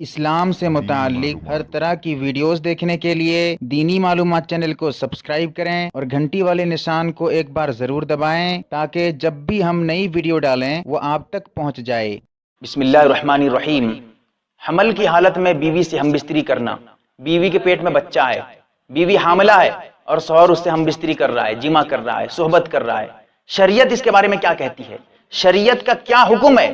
اسلام سے متعلق ہر طرح کی ویڈیوز دیکھنے کے لیے دینی معلومات چینل کو سبسکرائب کریں اور گھنٹی والے نشان کو ایک بار ضرور دبائیں تاکہ جب بھی ہم نئی ویڈیو ڈالیں وہ آپ تک پہنچ جائے۔ بسم اللہ الرحمن الرحیم۔ حمل کی حالت میں بیوی سے ہم بستری کرنا۔ بیوی کے پیٹ میں بچہ ہے، بیوی حاملہ ہے اور شوہر اس سے ہم بستری کر رہا ہے، جمع کر رہا ہے، صحبت کر رہا ہے۔ شریعت اس کے بارے میں کیا کہتی ہے؟ شریعت کا کیا حکم ہے؟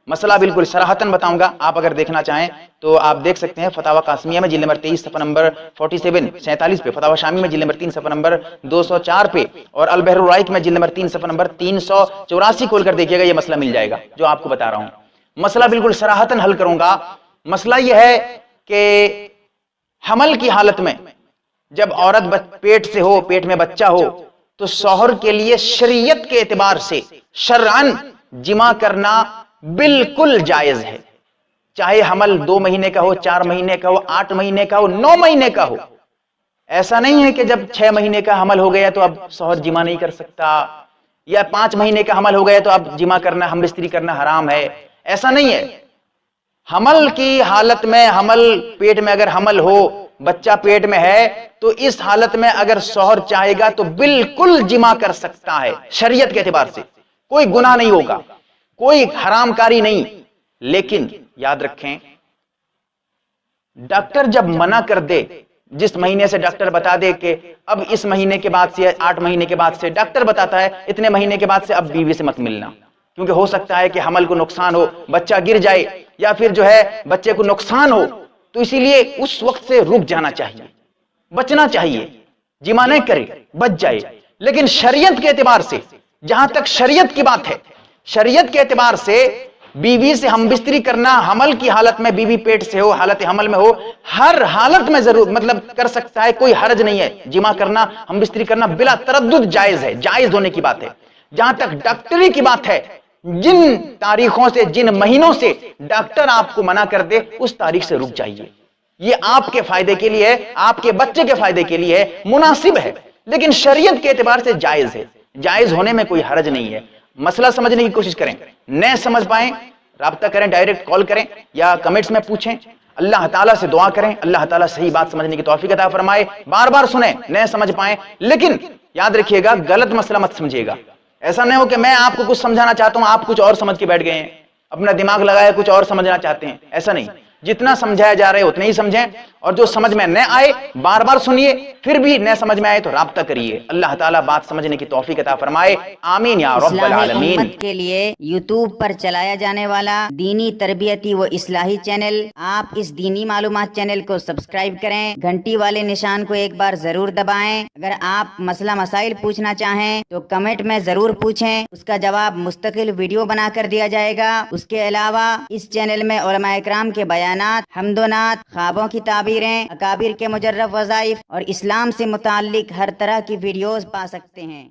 مسئلہ بالکل صراحتاً بتاؤں گا، آپ اگر دیکھنا چاہیں تو آپ دیکھ سکتے ہیں فتاوی قاسمیہ میں جلد نمبر 23 صفحہ نمبر 47 پہ، فتاوی شامی میں جلد نمبر 3 صفحہ نمبر 204 پہ، اور البحر الرائق میں جلد نمبر 3 صفحہ نمبر 384 کھول کر دیکھیے گا، یہ مسئلہ مل جائے گا جو آپ کو بتا رہا ہوں۔ مسئلہ بالکل صراحتاً حل کروں گا۔ مسئلہ یہ ہے کہ حمل کی حالت میں جب عورت پیٹ سے ہو، پیٹ میں بچہ ہو، تو شوہر کے لیے شریعت کے اعتبار سے شرعاً جمع کرنا بالکل جائز ہے، چاہے حمل 2 مہینے کا ہو، 4 مہینے کا ہو، 8 مہینے کا ہو، 9 مہینے کا ہو۔ ایسا نہیں ہے کہ جب 6 مہینے کا حمل ہو گیا تو اب شوہر جمع نہیں کر سکتا، یا 5 مہینے کا حمل ہو گیا تو اب جمع کرنا، ہم بستری کرنا حرام ہے، ایسا نہیں ہے۔ حمل کی حالت میں، حمل پیٹ میں اگر حمل ہو، بچہ پیٹ میں ہے، تو اس حالت میں اگر شوہر چاہے گا تو بالکل جمع کر سکتا ہے، شریعت کے اعتبار سے کوئی گناہ نہیں ہوگا، کوئی حرام کاری نہیں۔ لیکن یاد رکھیں، ڈاکٹر جب منع کر دے، جس مہینے سے ڈاکٹر بتا دے کہ اب اس مہینے کے بعد سے، 8 مہینے کے بعد سے، ڈاکٹر بتاتا ہے اتنے مہینے کے بعد سے اب بیوی سے مت ملنا، کیونکہ ہو سکتا ہے کہ حمل کو نقصان ہو، بچہ گر جائے، یا پھر جو ہے بچے کو نقصان ہو، تو اسی لیے اس وقت سے رک جانا چاہیے، بچنا چاہیے، جمع نہیں کرے، بچ جائے۔ لیکن شریعت کے اعتبار سے، جہاں تک شریعت کی بات ہے، شریعت کے اعتبار سے بیوی سے ہم بستری کرنا حمل کی حالت میں، بیوی پیٹ سے ہو، حالت حمل میں ہو، ہر حالت میں ضرور مطلب کر سکتا ہے، کوئی حرج نہیں ہے۔ جمع کرنا، ہم بستری کرنا بلا تردد جائز ہے، جائز ہونے کی بات ہے۔ جہاں تک ڈاکٹری کی بات ہے، جن تاریخوں سے، جن مہینوں سے ڈاکٹر آپ کو منع کر دے، اس تاریخ سے رک جائیے۔ یہ آپ کے فائدے کے لیے ہے، آپ کے بچے کے فائدے کے لیے ہے، مناسب ہے، لیکن شریعت کے اعتبار سے جائز ہے، جائز ہونے میں کوئی حرج نہیں ہے۔ مسئلہ سمجھنے کی کوشش کریں، نہ سمجھ پائیں رابطہ کریں، ڈائریکٹ کال کریں یا کمنٹس میں پوچھیں۔ اللہ تعالیٰ سے دعا کریں، اللہ تعالیٰ صحیح بات سمجھنے کی توفیق عطا فرمائے۔ بار بار سنیں، نہ سمجھ پائیں، لیکن یاد رکھیے گا غلط مسئلہ مت سمجھیے گا۔ ایسا نہیں ہو کہ میں آپ کو کچھ سمجھانا چاہتا ہوں، آپ کچھ اور سمجھ کے بیٹھ گئے ہیں، اپنا دماغ لگایا کچھ اور سمجھنا چاہتے ہیں، ایسا نہیں۔ جتنا سمجھایا جا رہا ہے اتنا ہی سمجھیں، اور جو سمجھ میں نہ آئے بار بار سنیے، پھر بھی نہ سمجھ میں آئے تو رابطہ کریے۔ اللہ تعالیٰ بات سمجھنے کی توفیق عطا فرمائے، آمین یا رب اصلاح العالمین۔ امت کے لیے یوٹیوب پر چلایا جانے والا دینی تربیتی و اصلاحی چینل، آپ اس دینی معلومات چینل کو سبسکرائب کریں، گھنٹی والے نشان کو ایک بار ضرور دبائیں۔ اگر آپ مسئلہ مسائل پوچھنا چاہیں تو کمنٹ میں ضرور پوچھیں، اس کا جواب مستقل ویڈیو بنا کر دیا جائے گا۔ اس کے علاوہ اس چینل میں علماء کرام کے بیانات، حمد و نعت، خوابوں کی تعبیریں، اکابر کے مجرب وظائف اور اسلام سے متعلق ہر طرح کی ویڈیوز پا سکتے ہیں۔